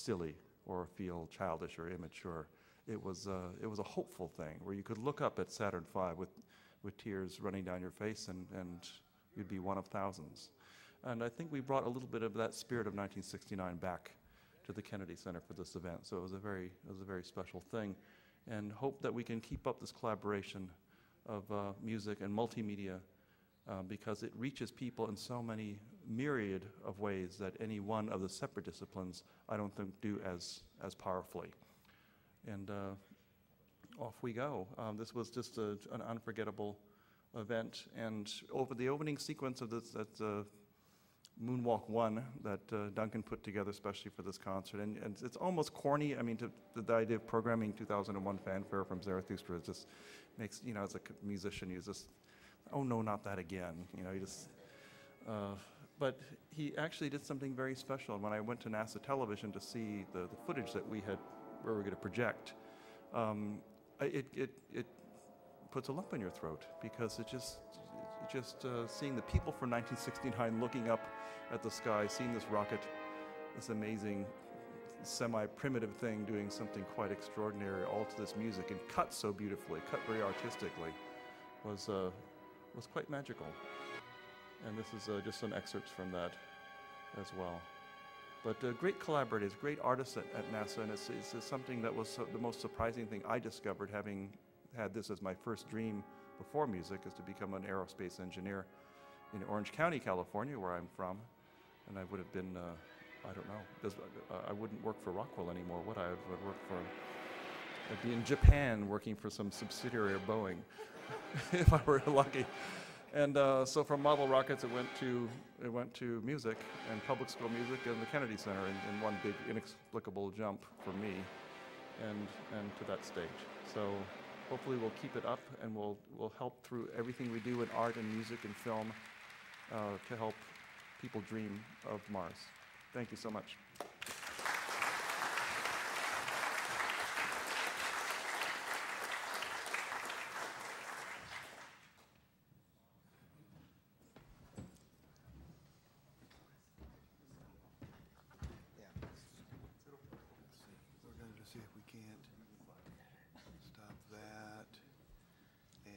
silly or feel childish or immature. It was a hopeful thing where you could look up at Saturn V with tears running down your face, and you'd be one of thousands. And I think we brought a little bit of that spirit of 1969 back to the Kennedy Center for this event. So it was a very special thing, and hope that we can keep up this collaboration of music and multimedia because it reaches people in so many myriad of ways that any one of the separate disciplines I don't think do as powerfully. And off we go. This was just an unforgettable event, and over the opening sequence of this, that's Moonwalk 1 that Duncan put together especially for this concert, and it's almost corny. I mean, the idea of programming 2001 fanfare from Zarathustra just makes, you know, as a musician, you just, oh no, not that again. You know, you just, but he actually did something very special. And when I went to NASA Television to see the footage that we were going to project, it puts a lump in your throat because it just seeing the people from 1969 looking up at the sky, seeing this rocket, this amazing semi-primitive thing doing something quite extraordinary, all to this music and cut so beautifully, cut very artistically, was quite magical. And this is just some excerpts from that as well. But great collaborators, great artists at NASA, and it's something that was the most surprising thing I discovered, having had this as my first dream before music, is to become an aerospace engineer in Orange County, California, where I'm from. And I would have been, I don't know, I wouldn't work for Rockwell anymore, would I? I'd be in Japan working for some subsidiary of Boeing, if I were lucky. And so from model rockets, it went to music and public school music and the Kennedy Center in one big inexplicable jump for me and to that stage. So hopefully we'll keep it up, and we'll help through everything we do in art and music and film to help people dream of Mars. Thank you so much. See if we can't stop that, and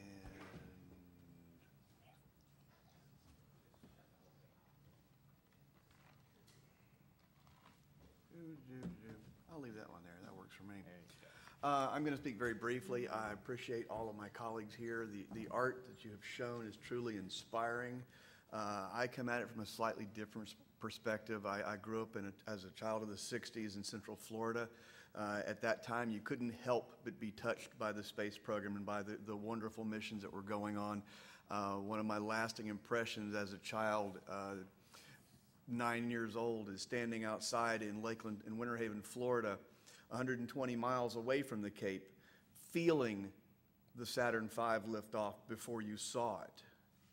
I'll leave that one there. That works for me. I'm going to speak very briefly. I appreciate all of my colleagues here. The art that you have shown is truly inspiring. I come at it from a slightly different perspective. I grew up as a child of the 60s in Central Florida. At that time, you couldn't help but be touched by the space program and by the wonderful missions that were going on. One of my lasting impressions as a child, 9 years old, is standing outside in Lakeland, in Winter Haven, Florida, 120 miles away from the Cape, feeling the Saturn V lift off before you saw it.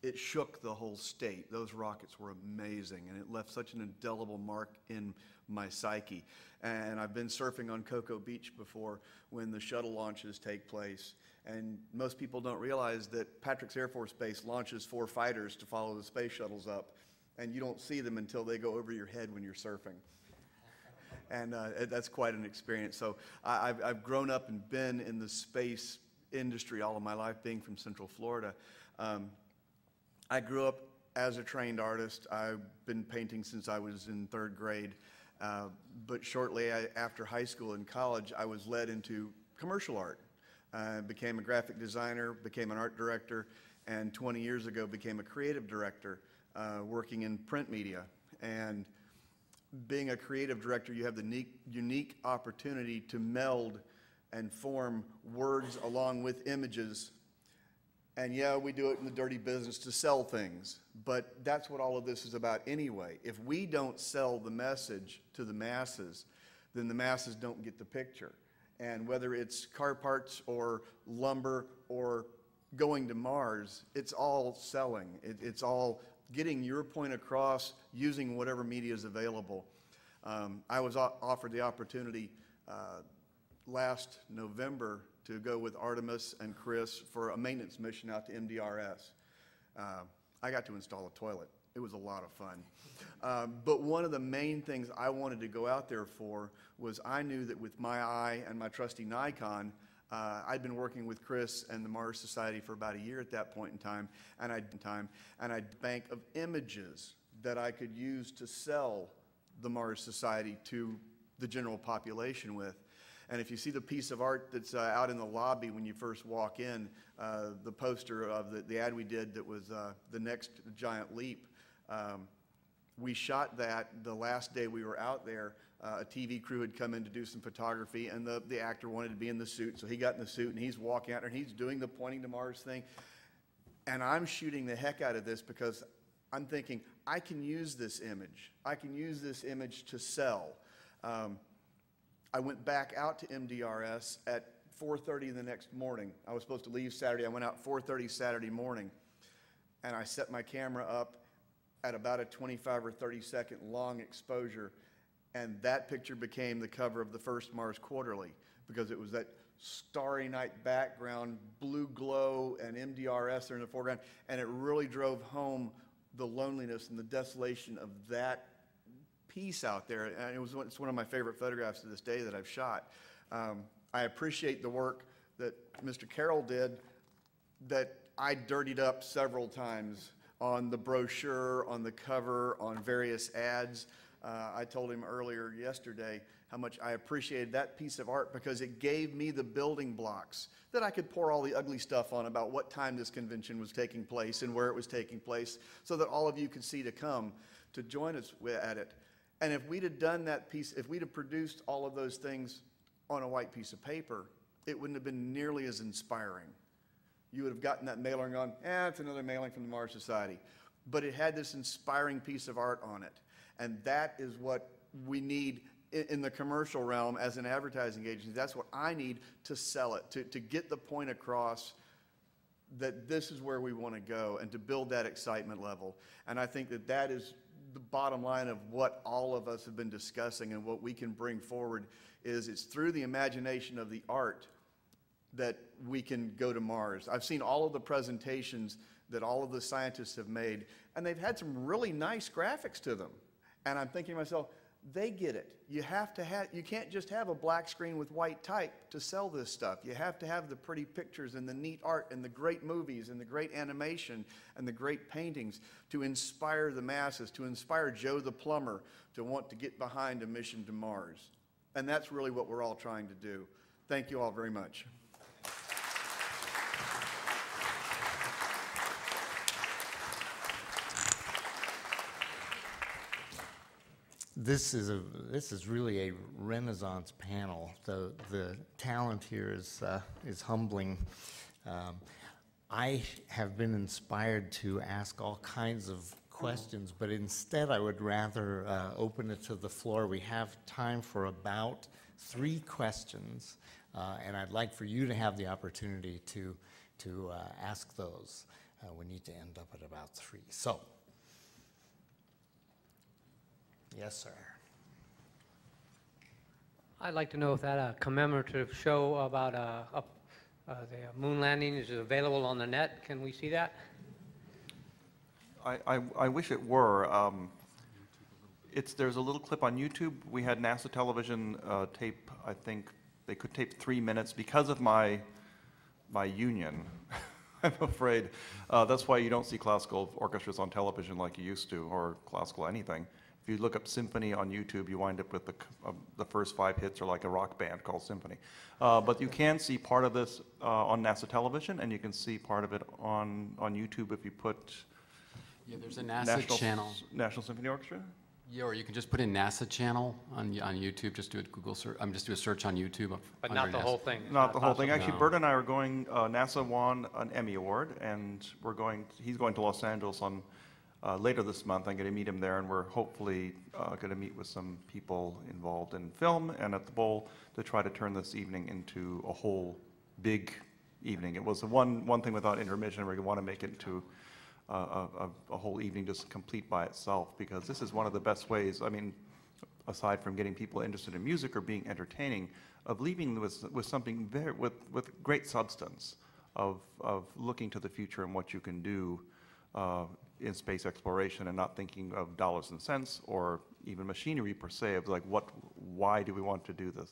It shook the whole state. Those rockets were amazing, and it left such an indelible mark in my psyche. And I've been surfing on Cocoa Beach before when the shuttle launches take place. And most people don't realize that Patrick's Air Force Base launches 4 fighters to follow the space shuttles up. And you don't see them until they go over your head when you're surfing. And that's quite an experience. So I've grown up and been in the space industry all of my life, being from Central Florida. I grew up as a trained artist. I've been painting since I was in 3rd grade. But shortly after high school and college, I was led into commercial art. I became a graphic designer, became an art director, and 20 years ago became a creative director working in print media. And being a creative director, you have the unique opportunity to meld and form words along with images. And yeah, we do it in the dirty business to sell things, but that's what all of this is about anyway. If we don't sell the message to the masses, then the masses don't get the picture. And whether it's car parts or lumber or going to Mars, it's all selling. It's all getting your point across using whatever media is available. I was offered the opportunity last November to go with Artemis and Chris for a maintenance mission out to MDRS. I got to install a toilet. It was a lot of fun. But one of the main things I wanted to go out there for was I knew that with my eye and my trusty Nikon, I'd been working with Chris and the Mars Society for about a year at that point in time, and I'd bank of images that I could use to sell the Mars Society to the general population with. And if you see the piece of art that's out in the lobby when you first walk in, the poster of the ad we did that was the next giant leap, we shot that the last day we were out there. A TV crew had come in to do some photography, and the actor wanted to be in the suit, so he got in the suit, and he's walking out there, and he's doing the pointing to Mars thing. And I'm shooting the heck out of this because I'm thinking, I can use this image. I can use this image to sell. I went back out to MDRS at 4:30 the next morning. I was supposed to leave Saturday. I went out 4:30 Saturday morning, and I set my camera up at about a 25 or 30-second long exposure, and that picture became the cover of the first Mars Quarterly because it was that starry night background, blue glow, and MDRS there in the foreground, and it really drove home the loneliness and the desolation of that piece out there. And it's one of my favorite photographs to this day that I've shot. I appreciate the work that Mr. Carroll did that I dirtied up several times on the brochure, on the cover, on various ads. I told him earlier yesterday how much I appreciated that piece of art because it gave me the building blocks that I could pour all the ugly stuff on about what time this convention was taking place and where it was taking place so that all of you could see to come to join us at it. And if we'd have done that piece, if we'd have produced all of those things on a white piece of paper, it wouldn't have been nearly as inspiring. You would have gotten that mailer and gone, it's another mailing from the Mars Society. But it had this inspiring piece of art on it. And that is what we need in the commercial realm as an advertising agency. That's what I need to sell it, to get the point across that this is where we want to go and to build that excitement level. And I think that that is the bottom line of what all of us have been discussing and what we can bring forward is it's through the imagination of the art that we can go to Mars. I've seen all of the presentations that all of the scientists have made, and they've had some really nice graphics to them. And I'm thinking to myself, they get it. You can't just have a black screen with white type to sell this stuff. You have to have the pretty pictures and the neat art and the great movies and the great animation and the great paintings to inspire the masses, to inspire Joe the plumber to want to get behind a mission to Mars. And that's really what we're all trying to do. Thank you all very much. This is really a Renaissance panel. The talent here is humbling. I have been inspired to ask all kinds of questions, but instead I would rather open it to the floor. We have time for about 3 questions, and I'd like for you to have the opportunity to ask those. We need to end up at about 3. So. Yes, sir. I'd like to know if that commemorative show about the moon landing is available on the net. Can we see that? I wish it were. There's a little clip on YouTube. We had NASA television tape, I think they could tape 3 minutes because of my union. I'm afraid. That's why you don't see classical orchestras on television like you used to, or classical anything. If you look up symphony on YouTube, you wind up with the first 5 hits are like a rock band called Symphony. But you can see part of this on NASA television, and you can see part of it on YouTube if you put there's a NASA channel. National Symphony Orchestra? Yeah, or you can just put in NASA channel on YouTube. Just do a Google search. Just do a search on YouTube. But not the whole thing. Not the whole thing. Actually, Bert and I are going. NASA won an Emmy Award, and he's going to Los Angeles on later this month. I'm going to meet him there, and we're hopefully going to meet with some people involved in film and at the Bowl to try to turn this evening into a whole big evening. It was one thing without intermission. We want to make it into a whole evening just complete by itself, because this is one of the best ways, I mean, aside from getting people interested in music or being entertaining, of leaving with something very, with great substance of looking to the future and what you can do in space exploration and not thinking of dollars and cents or even machinery per se, of like why do we want to do this?